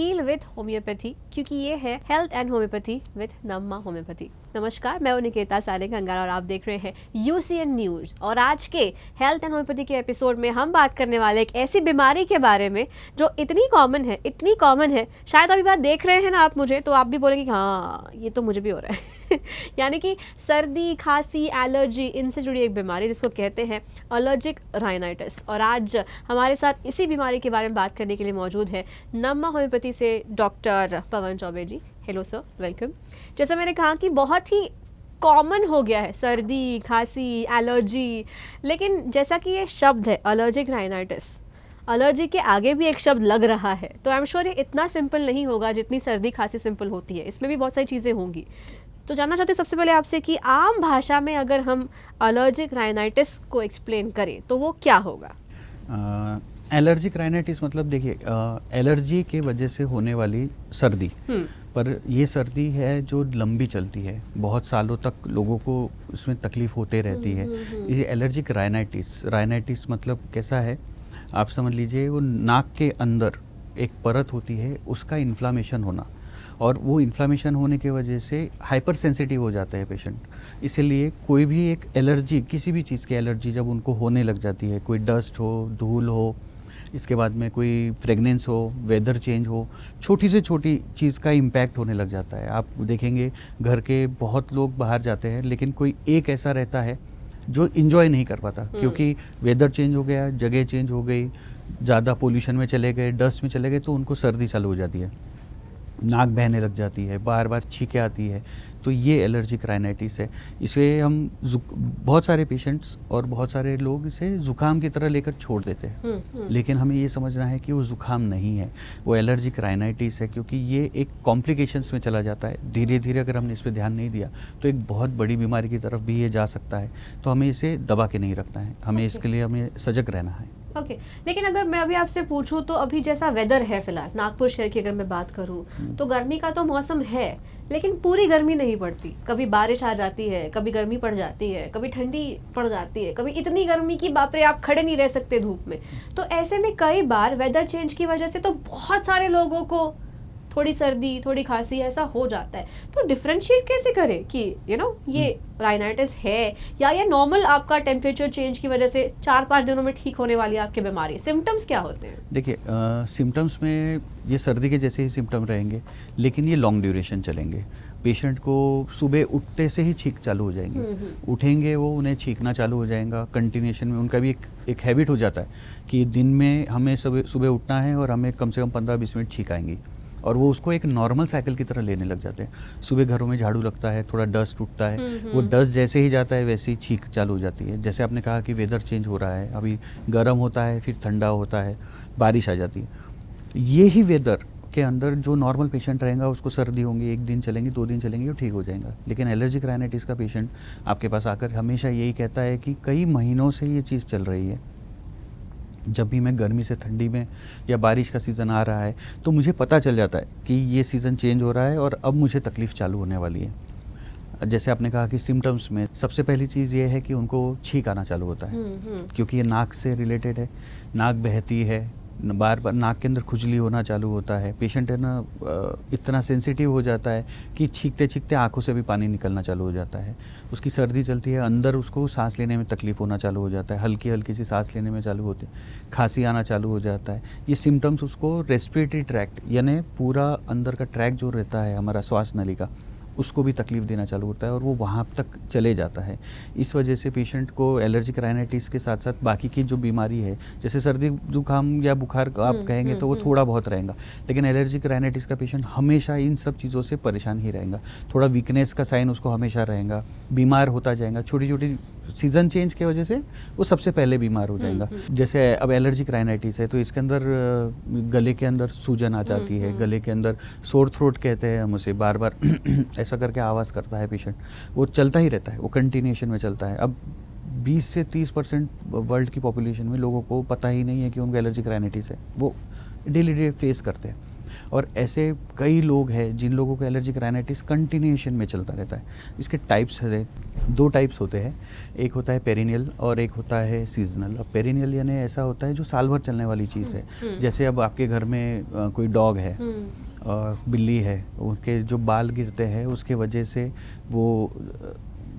Heal with homeopathy, क्योंकि ये है health and homeopathy with Namma homeopathy. नमस्कार, मैं हूं निकेता साले खंगार और आप देख रहे हैं यूसीएन न्यूज। और आज के हेल्थ एंड होम्योपैथी के एपिसोड में हम बात करने वाले एक ऐसी बीमारी के बारे में जो इतनी कॉमन है, शायद अभी बात देख रहे हैं ना आप मुझे, तो आप भी बोलेंगे हाँ ये तो मुझे भी हो रहा है यानी कि सर्दी, खांसी, एलर्जी, इनसे जुड़ी एक बीमारी जिसको कहते हैं एलर्जिक राइनाइटिस। और आज हमारे साथ इसी बीमारी के बारे में बात करने के लिए मौजूद है नम्मा होम्योपैथी से doctor Pavan Chaubey ji. Hello sir, welcome. जैसा मैंने कहा कि बहुत ही कॉमन हो गया है सर्दी, खांसी, एलर्जी, लेकिन जैसा कि ये शब्द है एलर्जिक राइनाइटिस, एलर्जी के आगे भी एक शब्द लग रहा है, तो आई एम श्योर ये इतना सिंपल नहीं होगा जितनी सर्दी खांसी सिंपल होती है। इसमें भी बहुत सारी चीज़ें होंगी। तो जानना चाहते हैं सबसे पहले आपसे कि आम भाषा में अगर हम एलर्जिक राइनाइटिस को एक्सप्लेन करें तो वो क्या होगा? एलर्जिक राइनाइटिस मतलब देखिए, एलर्जी के वजह से होने वाली सर्दी, पर ये सर्दी है जो लंबी चलती है, बहुत सालों तक लोगों को इसमें तकलीफ होते रहती है। ये एलर्जिक राइनाइटिस मतलब कैसा है, आप समझ लीजिए वो नाक के अंदर एक परत होती है, उसका इन्फ्लामेशन होना, और वो इन्फ्लामेशन होने की वजह से हाइपर सेंसिटिव हो जाता है पेशेंट। इसीलिए कोई भी एक एलर्जी, किसी भी चीज़ की एलर्जी जब उनको होने लग जाती है, कोई डस्ट हो, धूल हो, इसके बाद में कोई फ्रेगनेंस हो, वेदर चेंज हो, छोटी से छोटी चीज़ का इम्पैक्ट होने लग जाता है। आप देखेंगे घर के बहुत लोग बाहर जाते हैं, लेकिन कोई एक ऐसा रहता है जो इन्जॉय नहीं कर पाता, क्योंकि वेदर चेंज हो गया, जगह चेंज हो गई, ज़्यादा पोल्यूशन में चले गए, डस्ट में चले गए, तो उनको सर्दी चालू हो जाती है, नाक बहने लग जाती है, बार बार छींकें आती है। तो ये एलर्जिक राइनाइटिस है। इसे हम बहुत सारे पेशेंट्स और बहुत सारे लोग इसे ज़ुकाम की तरह लेकर छोड़ देते हैं, लेकिन हमें ये समझना है कि वो ज़ुकाम नहीं है, वो एलर्जिक राइनाइटिस है, क्योंकि ये एक कॉम्प्लिकेशंस में चला जाता है। धीरे धीरे अगर हमने इस पर ध्यान नहीं दिया तो एक बहुत बड़ी बीमारी की तरफ भी ये जा सकता है। तो हमें इसे दबा के नहीं रखना है, हमें इसके लिए हमें सजग रहना है। ओके, लेकिन अगर मैं अभी आपसे पूछूं तो अभी जैसा वेदर है फिलहाल नागपुर शहर की अगर मैं बात करूं तो गर्मी का तो मौसम है, लेकिन पूरी गर्मी नहीं पड़ती। कभी बारिश आ जाती है, कभी गर्मी पड़ जाती है, कभी ठंडी पड़ जाती है, कभी इतनी गर्मी की बाप रे आप खड़े नहीं रह सकते धूप में। तो ऐसे में कई बार वेदर चेंज की वजह से तो बहुत सारे लोगों को थोड़ी सर्दी, थोड़ी खांसी ऐसा हो जाता है। तो डिफरेंशिएट कैसे करें कि ये राइनाइटिस है या ये नॉर्मल आपका टेम्परेचर चेंज की वजह से 4-5 दिनों में ठीक होने वाली आपकी बीमारी? सिम्टम्स क्या होते हैं? देखिए, सिम्टम्स में ये सर्दी के जैसे ही सिम्टम रहेंगे, लेकिन ये लॉन्ग ड्यूरेशन चलेंगे। पेशेंट को सुबह उठते से ही छींक चालू हो जाएंगे, उठेंगे वो, उन्हें छींकना चालू हो जाएगा कंटिन्यूशन में। उनका भी एक हैबिट हो जाता है कि दिन में हमें सुबह उठना है और हमें कम से कम 15-20 मिनट छींक आएंगी, और वो उसको एक नॉर्मल साइकिल की तरह लेने लग जाते हैं। सुबह घरों में झाड़ू लगता है, थोड़ा डस्ट उठता है, वो डस्ट जैसे ही जाता है वैसे ही छींक चालू हो जाती है। जैसे आपने कहा कि वेदर चेंज हो रहा है, अभी गर्म होता है, फिर ठंडा होता है, बारिश आ जाती है। ये ही वेदर के अंदर जो नॉर्मल पेशेंट रहेगा उसको सर्दी होंगी, 1 दिन चलेंगी, 2 दिन चलेंगी, वो ठीक हो जाएगा। लेकिन एलर्जिक राइनाइटिस का पेशेंट आपके पास आकर हमेशा यही कहता है कि कई महीनों से ये चीज़ चल रही है। जब भी मैं गर्मी से ठंडी में या बारिश का सीज़न आ रहा है तो मुझे पता चल जाता है कि ये सीज़न चेंज हो रहा है और अब मुझे तकलीफ़ चालू होने वाली है। जैसे आपने कहा कि सिम्टम्स में सबसे पहली चीज़ ये है कि उनको छींक आना चालू होता है, क्योंकि ये नाक से रिलेटेड है, नाक बहती है, बार बार नाक के अंदर खुजली होना चालू होता है। पेशेंट है ना इतना सेंसिटिव हो जाता है कि छींकते छींकते आंखों से भी पानी निकलना चालू हो जाता है। उसकी सर्दी चलती है, अंदर उसको सांस लेने में तकलीफ होना चालू हो जाता है, हल्की हल्की सी सांस लेने में चालू होती है, खांसी आना चालू हो जाता है। ये सिम्टम्स उसको रेस्पिरेटरी ट्रैक्ट, यानी पूरा अंदर का ट्रैक जो रहता है हमारा श्वास नली का, उसको भी तकलीफ़ देना चालू होता है और वो वहाँ तक चले जाता है। इस वजह से पेशेंट को एलर्जिक राइनाइटिस के साथ साथ बाकी की जो बीमारी है, जैसे सर्दी जुकाम या बुखार आप कहेंगे तो वो थोड़ा बहुत रहेगा, लेकिन एलर्जिक राइनाइटिस का पेशेंट हमेशा इन सब चीज़ों से परेशान ही रहेगा। थोड़ा वीकनेस का साइन उसको हमेशा रहेगा, बीमार होता जाएगा, छोटी छोटी सीज़न चेंज की वजह से वो सबसे पहले बीमार हो जाएगा। जैसे अब एलर्जिक राइनाइटिस है तो इसके अंदर गले के अंदर सूजन आ जाती है, गले के अंदर सोर थ्रोट कहते हैं हम उसे, बार बार ऐसा करके आवाज़ करता है पेशेंट, वो चलता ही रहता है, वो कंटिन्यूएशन में चलता है। अब 20 से 30% वर्ल्ड की पॉपुलेशन में लोगों को पता ही नहीं है कि उनको एलर्जिक राइनाइटिस है, वो डेली फेस करते हैं। और ऐसे कई लोग हैं जिन लोगों को एलर्जिक राइनाइटिस कंटिन्यूएशन में चलता रहता है। इसके टाइप्स है, 2 टाइप्स होते हैं, एक होता है पेरिनियल और एक होता है सीजनल। अब पेरिनियल यानी ऐसा होता है जो साल भर चलने वाली चीज़ है। जैसे अब आपके घर में कोई डॉग है, बिल्ली है, उनके जो बाल गिरते हैं उसके वजह से वो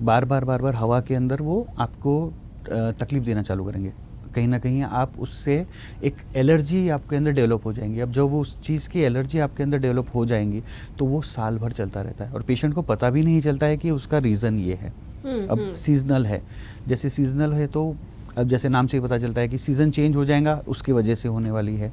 बार बार हवा के अंदर वो आपको तकलीफ़ देना चालू करेंगे। कहीं ना कहीं आप उससे एक एलर्जी आपके अंदर डेवलप हो जाएंगी। अब जब वो उस चीज़ की एलर्जी आपके अंदर डेवलप हो जाएंगी तो वो साल भर चलता रहता है और पेशेंट को पता भी नहीं चलता है कि उसका रीज़न ये है। अब सीजनल है, जैसे सीजनल है तो अब जैसे नाम से ही पता चलता है कि सीज़न चेंज हो जाएगा, उसकी वजह से होने वाली है।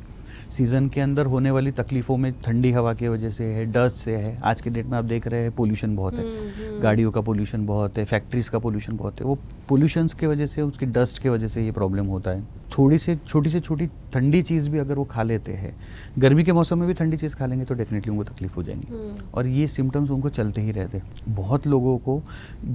सीज़न के अंदर होने वाली तकलीफ़ों में ठंडी हवा की वजह से है, डस्ट से है। आज के डेट में आप देख रहे हैं पोल्यूशन बहुत है, गाड़ियों का पोल्यूशन बहुत है, फैक्ट्रीज़ का पोल्यूशन बहुत है। वो पोल्यूशंस की वजह से, उसकी डस्ट की वजह से ये प्रॉब्लम होता है। थोड़ी से छोटी ठंडी चीज़ भी अगर वो खा लेते हैं, गर्मी के मौसम में भी ठंडी चीज़ खा लेंगे तो डेफिनेटली उनको तकलीफ हो जाएंगी और ये सिम्टम्स उनको चलते ही रहते हैं। बहुत लोगों को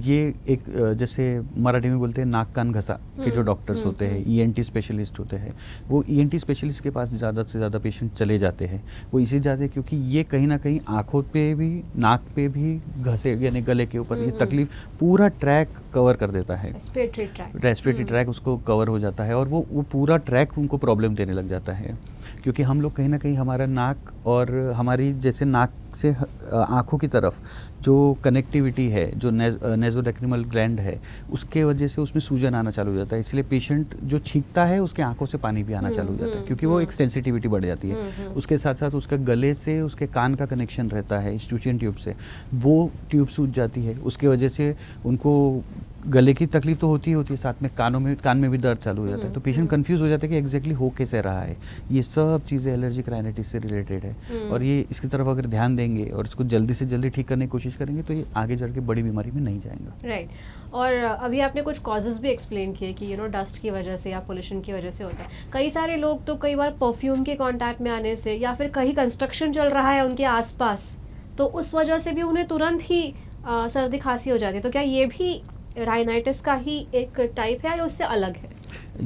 ये एक जैसे मराठी में बोलते हैं नाक कान घसा के जो डॉक्टर्स होते हैं, ENT स्पेशलिस्ट होते हैं, वो ENT स्पेशलिस्ट के पास ज़्यादा से ज़्यादा पेशेंट चले जाते हैं। वो इसी जाते हैं क्योंकि ये कहीं ना कहीं आँखों पे भी, नाक पे भी घसे यानी गले के ऊपर ये तकलीफ पूरा ट्रैक कवर कर देता है। रेस्पिरेटरी ट्रैक उसको कवर हो जाता है और वो पूरा ट्रैक उनको प्रॉब्लम देने लग जाता है। क्योंकि हम लोग कहीं ना कहीं हमारा नाक और हमारी जैसे नाक से आँखों की तरफ जो कनेक्टिविटी है, जो नेज़ोलैक्रिमल ग्लैंड है, उसके वजह से उसमें सूजन आना चालू हो जाता है। इसलिए पेशेंट जो छींकता है उसके आँखों से पानी भी आना चालू हो जाता है क्योंकि वो एक सेंसिटिविटी बढ़ जाती है। उसके साथ साथ उसका गले से उसके कान का कनेक्शन रहता है स्टूचियन ट्यूब से, वो ट्यूब सूज जाती है। उसकी वजह से उनको गले की तकलीफ तो होती है, साथ में कान में भी दर्द चालू हो जाता है। तो पेशेंट कंफ्यूज हो जाता है कि एग्जैक्टली हो कैसे रहा है। ये सब चीज़ें एलर्जिक राइनाइटिस से रिलेटेड है और ये इसकी तरफ अगर ध्यान देंगे और इसको जल्दी से जल्दी ठीक करने की कोशिश करेंगे तो ये आगे चल के बड़ी बीमारी में नहीं जाएगा। राइट। और अभी आपने कुछ कॉजेज़ भी एक्सप्लेन किए कि डस्ट की वजह से या पोल्यूशन की वजह से होता है। कई सारे लोग तो कई बार परफ्यूम के कांटेक्ट में आने से या फिर कहीं कंस्ट्रक्शन चल रहा है उनके आसपास, तो उस वजह से भी उन्हें तुरंत ही सर्दी खांसी हो जाती है। तो क्या ये भी राइनाइटिस का ही एक टाइप है या उससे अलग है?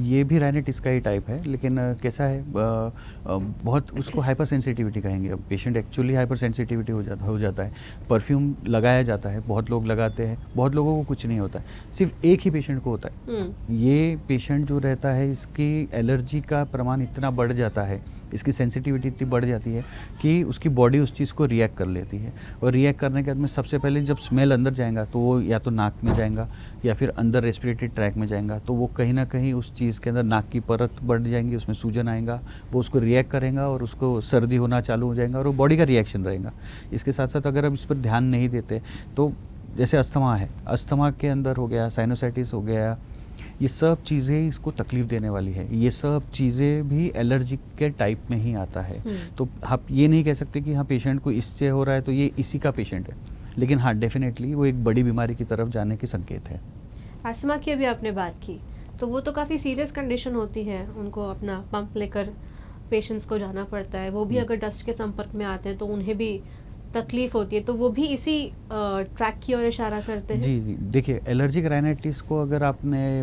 ये भी राइनाइटिस का ही टाइप है, लेकिन कैसा है बहुत उसको हाइपर सेंसिटिविटी कहेंगे। अब पेशेंट एक्चुअली हाइपर सेंसिटिविटी हो जाता है। परफ्यूम लगाया जाता है, बहुत लोग लगाते हैं, बहुत लोगों को कुछ नहीं होता है, सिर्फ एक ही पेशेंट को होता है। ये पेशेंट जो रहता है इसकी एलर्जी का प्रमाण इतना बढ़ जाता है, इसकी सेंसिटिविटी इतनी बढ़ जाती है कि उसकी बॉडी उस चीज़ को रिएक्ट कर लेती है और रिएक्ट करने के बाद में सबसे पहले जब स्मेल अंदर जाएगा तो वो या तो नाक में जाएगा या फिर अंदर रेस्पिरेटरी ट्रैक में जाएगा, तो वो कहीं ना कहीं उस चीज़ के अंदर नाक की परत बढ़ जाएंगी, उसमें सूजन आएगा, वो उसको रिएक्ट करेगा और उसको सर्दी होना चालू हो जाएगा और वो बॉडी का रिएक्शन रहेगा। इसके साथ साथ अगर अब इस पर ध्यान नहीं देते तो जैसे अस्थमा है, अस्थमा के अंदर हो गया, साइनोसाइटिस हो गया, ये सब चीज़ें इसको तकलीफ़ देने वाली है। ये सब चीज़ें भी एलर्जी के टाइप में ही आता है। तो आप ये नहीं कह सकते कि हाँ पेशेंट को इससे हो रहा है तो ये इसी का पेशेंट है, लेकिन हाँ डेफिनेटली वो एक बड़ी बीमारी की तरफ जाने के संकेत है। अस्थमा की अभी आपने बात की तो वो तो काफ़ी सीरियस कंडीशन होती है, उनको अपना पंप लेकर पेशेंट्स को जाना पड़ता है। वो भी अगर डस्ट के संपर्क में आते हैं तो उन्हें भी तकलीफ होती है, तो वो भी इसी ट्रैक की ओर इशारा करते हैं। जी देखिए, एलर्जिक राइनाइटिस को अगर आपने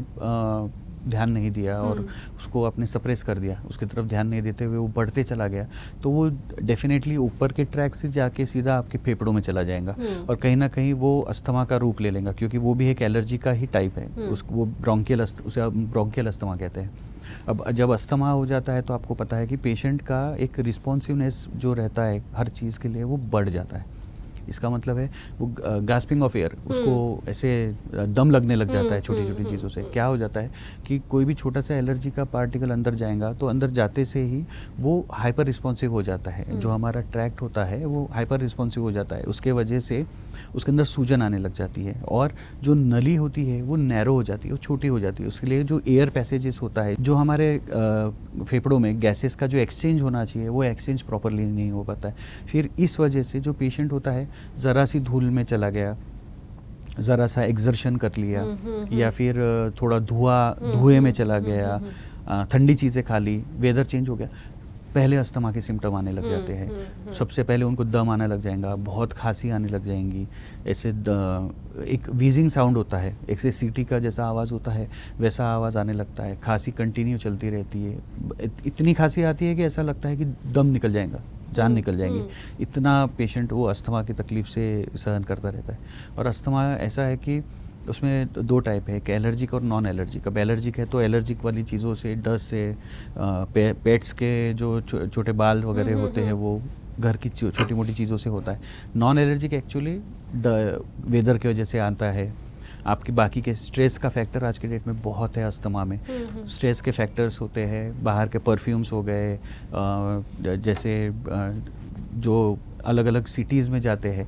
ध्यान नहीं दिया और उसको आपने सप्रेस कर दिया, उसकी तरफ ध्यान नहीं देते हुए वो बढ़ते चला गया, तो वो डेफिनेटली ऊपर के ट्रैक से जाके सीधा आपके फेफड़ों में चला जाएगा और कहीं ना कहीं वो अस्थमा का रूप ले लेगा, क्योंकि वो भी एक एलर्जी का ही टाइप है। उसको वो उसे ब्रोंकियल अस्थमा कहते हैं। अब जब अस्थमा हो जाता है तो आपको पता है कि पेशेंट का एक रिस्पॉन्सिवनेस जो रहता है हर चीज़ के लिए वो बढ़ जाता है। इसका मतलब है वो गास्पिंग ऑफ एयर, उसको ऐसे दम लगने लग जाता है छोटी छोटी चीज़ों से। क्या हो जाता है कि कोई भी छोटा सा एलर्जी का पार्टिकल अंदर जाएगा तो अंदर जाते से ही वो हाइपर रिस्पॉन्सिव हो जाता है। जो हमारा ट्रैक्ट होता है वो हाइपर रिस्पॉन्सिव हो जाता है, उसके वजह से उसके अंदर सूजन आने लग जाती है और जो नली होती है वो नैरो हो जाती है, वो छोटी हो जाती है। उसके लिए जो एयर पैसेजेस होता है, जो हमारे फेफड़ों में गैसेस का जो एक्सचेंज होना चाहिए वो एक्सचेंज प्रॉपरली नहीं हो पाता है। फिर इस वजह से जो पेशेंट होता है ज़रा सी धूल में चला गया, ज़रा सा एक्सर्शन कर लिया या फिर थोड़ा धुएं में चला गया, ठंडी चीज़ें खा ली, वेदर चेंज हो गया, पहले अस्थमा के सिम्टम आने लग जाते हैं। सबसे पहले उनको दम आने लग जाएगा, बहुत खांसी आने लग जाएंगी, ऐसे एक वीजिंग साउंड होता है, एक से सीटी का जैसा आवाज़ होता है वैसा आवाज़ आने लगता है। खांसी कंटिन्यू चलती रहती है, इतनी खांसी आती है कि ऐसा लगता है कि दम निकल जाएगा, जान निकल जाएंगी। इतना पेशेंट वो अस्थमा की तकलीफ से सहन करता रहता है। और अस्थमा ऐसा है कि उसमें दो टाइप है, एक एलर्जिक और नॉन एलर्जिक। अब एलर्जिक है तो एलर्जिक वाली चीज़ों से, डस्ट से, पेट्स के जो छोटे बाल वगैरह होते हैं वो घर की छोटी मोटी चीज़ों से होता है। नॉन एलर्जिक एक्चुअली वेदर की वजह से आता है। आपकी बाकी के स्ट्रेस का फैक्टर आज के डेट में बहुत है अस्थमा में। स्ट्रेस के फैक्टर्स होते हैं, बाहर के परफ्यूम्स हो गए, जैसे जो अलग अलग सिटीज़ में जाते हैं,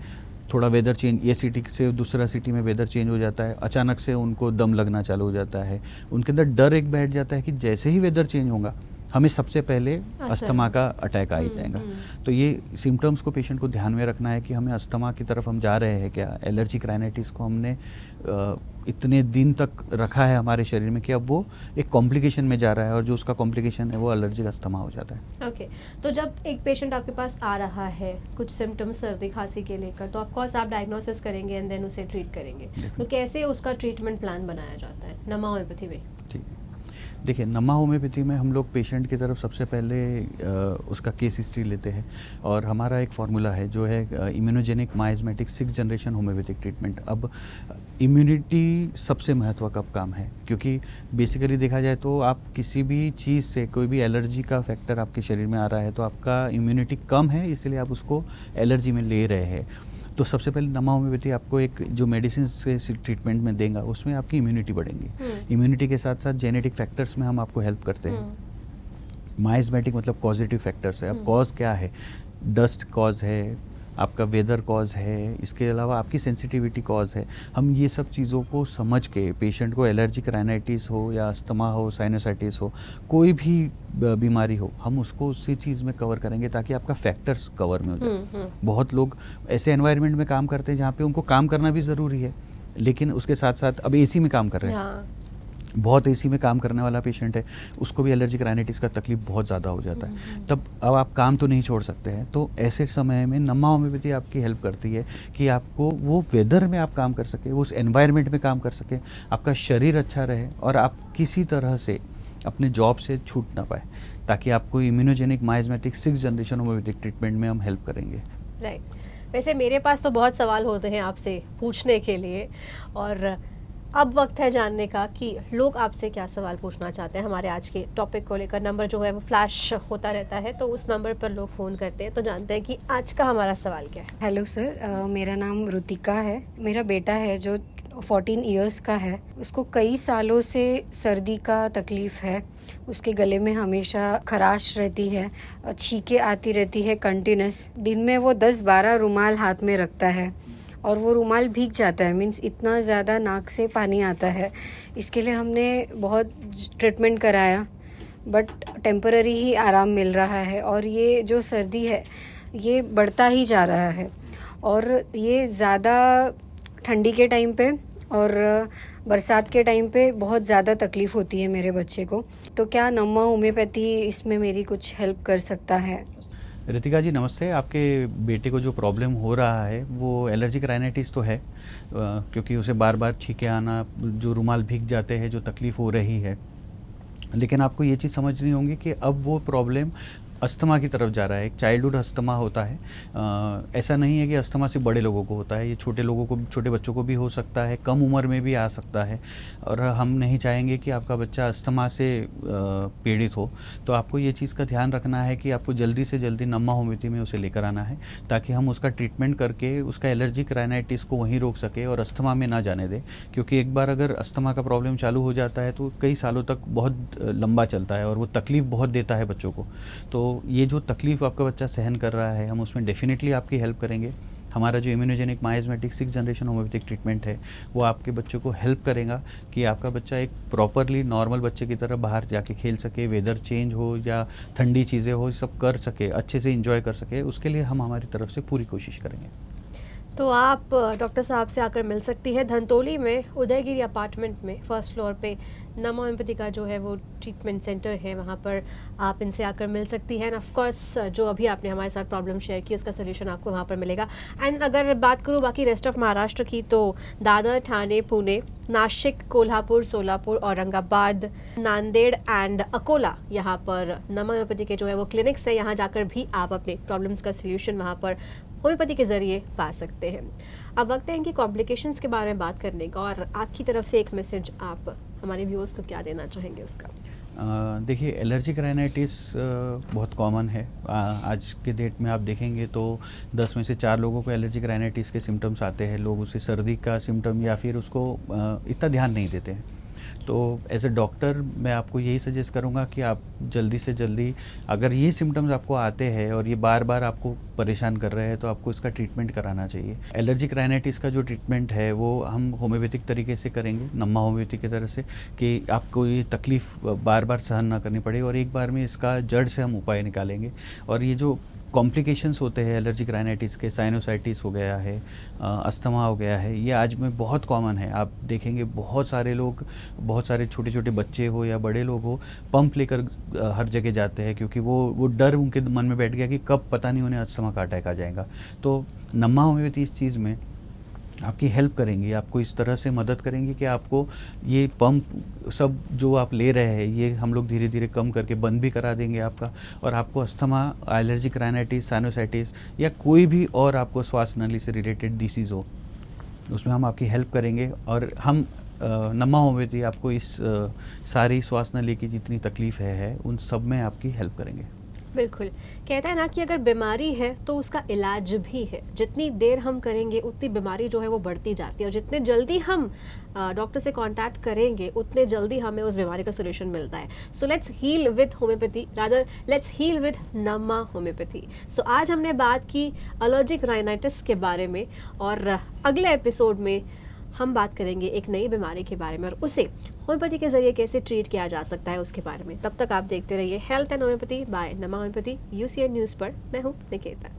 थोड़ा वेदर चेंज, ये सिटी से दूसरा सिटी में वेदर चेंज हो जाता है, अचानक से उनको दम लगना चालू हो जाता है। उनके अंदर डर एक बैठ जाता है कि जैसे ही वेदर चेंज होगा हमें सबसे पहले अस्थमा का अटैक आ ही जाएगा। तो ये सिम्टम्स को पेशेंट को ध्यान में रखना है कि हमें अस्थमा की तरफ हम जा रहे हैं क्या। एलर्जिक राइनाइटिस को हमने इतने दिन तक रखा है हमारे शरीर में कि अब वो एक कॉम्प्लिकेशन में जा रहा है, और जो उसका कॉम्प्लिकेशन है वो एलर्जिक अस्थमा हो जाता है। ओके तो जब एक पेशेंट आपके पास आ रहा है कुछ सिम्टम्स सर्दी खांसी के लेकर, तो ऑफ कोर्स आप डायग्नोसिस करेंगे एंड देन उसे ट्रीट करेंगे। तो कैसे उसका ट्रीटमेंट प्लान बनाया जाता है नमा होम्योपैथी में? ठीक है, देखिए नमा होम्योपैथी में हम लोग पेशेंट की तरफ सबसे पहले उसका केस हिस्ट्री लेते हैं, और हमारा एक फार्मूला है जो है immunogenic miasmatic 6th generation homeopathic treatment. अब इम्यूनिटी सबसे महत्व का काम है, क्योंकि बेसिकली देखा जाए तो आप किसी भी चीज़ से, कोई भी एलर्जी का फैक्टर आपके शरीर में आ रहा है तो आपका इम्यूनिटी कम है, इसलिए आप उसको एलर्जी में ले रहे हैं। तो सबसे पहले नमा होम्योपैथी आपको एक जो मेडिसिन से ट्रीटमेंट में देगा उसमें आपकी इम्यूनिटी बढ़ेंगी। इम्यूनिटी के साथ साथ जेनेटिक फैक्टर्स में हम आपको हेल्प करते हैं। माइज़मेटिक मतलब पॉजिटिव फैक्टर्स है। अब कॉज क्या है? डस्ट कॉज है, आपका वेदर कॉज है, इसके अलावा आपकी सेंसिटिविटी कॉज है। हम ये सब चीज़ों को समझ के पेशेंट को एलर्जिक राइनाइटिस हो या अस्थमा हो, साइनसाइटिस हो, कोई भी बीमारी हो, हम उसको उसी चीज़ में कवर करेंगे ताकि आपका फैक्टर्स कवर में हो जाए। बहुत लोग ऐसे एनवायरनमेंट में काम करते हैं जहाँ पे उनको काम करना भी ज़रूरी है, लेकिन उसके साथ साथ अब एसी में काम कर रहे हैं। बहुत एसी में काम करने वाला पेशेंट है, उसको भी एलर्जिक राइनाइटिस का तकलीफ बहुत ज़्यादा हो जाता है। तब अब आप काम तो नहीं छोड़ सकते हैं, तो ऐसे समय में नमा होम्योपैथी आपकी हेल्प करती है कि आपको वो वेदर में आप काम कर सके, उस एनवायरनमेंट में काम कर सके, आपका शरीर अच्छा रहे और आप किसी तरह से अपने जॉब से छूट ना पाए, ताकि आपको immunogenic miasmatic 6th generation homeopathic treatment में हम हेल्प करेंगे। राइट। वैसे मेरे पास तो बहुत सवाल होते हैं आपसे पूछने के लिए, और अब वक्त है जानने का कि लोग आपसे क्या सवाल पूछना चाहते हैं हमारे आज के टॉपिक को लेकर। नंबर जो है वो फ्लैश होता रहता है, तो उस नंबर पर लोग फ़ोन करते हैं, तो जानते हैं कि आज का हमारा सवाल क्या है। हेलो सर, मेरा नाम रुतिका है। मेरा बेटा है जो 14 इयर्स का है। उसको कई सालों से सर्दी का तकलीफ़ है। उसके गले में हमेशा खराश रहती है, छींकें आती रहती है कंटिन्यूस। दिन में वो 10-12 रुमाल हाथ में रखता है और वो रुमाल भीग जाता है, मीन्स इतना ज़्यादा नाक से पानी आता है। इसके लिए हमने बहुत ट्रीटमेंट कराया, बट टेम्पररी ही आराम मिल रहा है, और ये जो सर्दी है ये बढ़ता ही जा रहा है, और ये ज़्यादा ठंडी के टाइम पे और बरसात के टाइम पे बहुत ज़्यादा तकलीफ़ होती है मेरे बच्चे को। तो क्या नमा होम्योपैथी इसमें मेरी कुछ हेल्प कर सकता है? रितिका जी नमस्ते। आपके बेटे को जो प्रॉब्लम हो रहा है वो एलर्जिक राइनाइटिस तो है, क्योंकि उसे बार बार छींके आना, जो रुमाल भीग जाते हैं, जो तकलीफ़ हो रही है। लेकिन आपको ये चीज़ समझनी होगी कि अब वो प्रॉब्लम अस्थमा की तरफ जा रहा है। एक चाइल्डहुड अस्थमा होता है, ऐसा नहीं है कि अस्थमा से बड़े लोगों को होता है, ये छोटे लोगों को, छोटे बच्चों को भी हो सकता है, कम उम्र में भी आ सकता है, और हम नहीं चाहेंगे कि आपका बच्चा अस्थमा से पीड़ित हो। तो आपको ये चीज़ का ध्यान रखना है कि आपको जल्दी से जल्दी नमा होम्योपैथी में उसे लेकर आना है, ताकि हम उसका ट्रीटमेंट करके उसका एलर्जिक राइनाइटिस को वहीं रोक सके और अस्थमा में ना जाने दें। क्योंकि एक बार अगर अस्थमा का प्रॉब्लम चालू हो जाता है तो कई सालों तक बहुत लंबा चलता है और वो तकलीफ़ बहुत देता है बच्चों को। तो ये जो तकलीफ़ आपका बच्चा सहन कर रहा है, हम उसमें डेफिनेटली आपकी हेल्प करेंगे। हमारा जो immunogenic miasmatic 6th generation homeopathic treatment है वो आपके बच्चों को हेल्प करेगा कि आपका बच्चा एक प्रॉपरली नॉर्मल बच्चे की तरह बाहर जाके खेल सके, वेदर चेंज हो या ठंडी चीज़ें हो, सब कर सके, अच्छे से इंजॉय कर सके। उसके लिए हम हमारी तरफ से पूरी कोशिश करेंगे। तो आप डॉक्टर साहब से आकर मिल सकती है धंतोली में उदयगिरी अपार्टमेंट में फर्स्ट फ्लोर पे नमा होम्योपैथी का जो है वो ट्रीटमेंट सेंटर है, वहाँ पर आप इनसे आकर मिल सकती हैं। एंड ऑफ कोर्स जो अभी आपने हमारे साथ प्रॉब्लम शेयर की उसका सोल्यूशन आपको वहाँ पर मिलेगा। एंड अगर बात करूँ बाकी रेस्ट ऑफ महाराष्ट्र की तो दादर, ठाणे, पुणे, नासिक, कोल्हापुर, सोलापुर, औरंगाबाद, नांदेड़ एंड अकोला, यहाँ पर नमा होम्योपैथी के जो है वो क्लिनिक्स है। यहाँ जाकर भी आप अपने प्रॉब्लम्स का सोल्यूशन वहाँ पर होम्योपैथी के ज़रिए पा सकते हैं। अब वक्त है इनकी कॉम्प्लिकेशंस के बारे में बात करने का, और आपकी तरफ से एक मैसेज आप हमारे व्यूअर्स को क्या देना चाहेंगे उसका? देखिए, एलर्जिक राइनाइटिस बहुत कॉमन है। आज के डेट में आप देखेंगे तो 10 में से 4 लोगों को एलर्जिक राइनाइटिस के सिम्टम्स आते हैं। लोग उसे सर्दी का सिम्टम या फिर उसको इतना ध्यान नहीं देते हैं। तो एज ए डॉक्टर मैं आपको यही सजेस्ट करूँगा कि आप जल्दी से जल्दी, अगर ये सिम्टम्स आपको आते हैं और ये बार बार आपको परेशान कर रहे हैं, तो आपको इसका ट्रीटमेंट कराना चाहिए। एलर्जिक राइनाइटिस का जो ट्रीटमेंट है वो हम होम्योपैथिक तरीके से करेंगे, नमा होम्योपैथी की तरह से, कि आपको ये तकलीफ़ बार बार सहन ना करनी पड़े और एक बार में इसका जड़ से हम उपाय निकालेंगे। और ये जो कॉम्प्लिकेशंस होते हैं एलर्जिक राइनाइटिस के, साइनोसाइटिस हो गया है, अस्थमा हो गया है, ये आज में बहुत कॉमन है। आप देखेंगे बहुत सारे लोग, बहुत सारे छोटे छोटे बच्चे हो या बड़े लोग हो, पंप लेकर हर जगह जाते हैं, क्योंकि वो डर उनके मन में बैठ गया कि कब पता नहीं उन्हें अस्थमा का अटैक आ जाएगा। तो नमा होम्योपैथी इस चीज़ में आपकी हेल्प करेंगी, आपको इस तरह से मदद करेंगी कि आपको ये पंप सब जो आप ले रहे हैं ये हम लोग धीरे धीरे कम करके बंद भी करा देंगे आपका, और आपको अस्थमा, एलर्जिक राइनाइटिस, साइनोसाइटिस या कोई भी और आपको श्वास नली से रिलेटेड डिसीज़ हो उसमें हम आपकी हेल्प करेंगे। और हम नमा होम्योपैथी आपको इस सारी श्वास नली की जितनी तकलीफ़ है उन सब में आपकी हेल्प करेंगे। बिल्कुल, कहता है ना कि अगर बीमारी है तो उसका इलाज भी है। जितनी देर हम करेंगे उतनी बीमारी जो है वो बढ़ती जाती है, और जितने जल्दी हम डॉक्टर से कांटेक्ट करेंगे उतने जल्दी हमें उस बीमारी का सोल्यूशन मिलता है। So let's heal with homeopathy, rather let's heal with नमा होम्योपैथी। सो आज हमने बात की एलर्जिक राइनाइटिस के बारे में, और अगले एपिसोड में हम बात करेंगे एक नई बीमारी के बारे में और उसे होम्योपैथी के जरिए कैसे ट्रीट किया जा सकता है उसके बारे में। तब तक आप देखते रहिए हेल्थ एंड होम्योपैथी बाय नमा होम्योपैथी, यूसीएन न्यूज़ पर। मैं हूँ निकेता।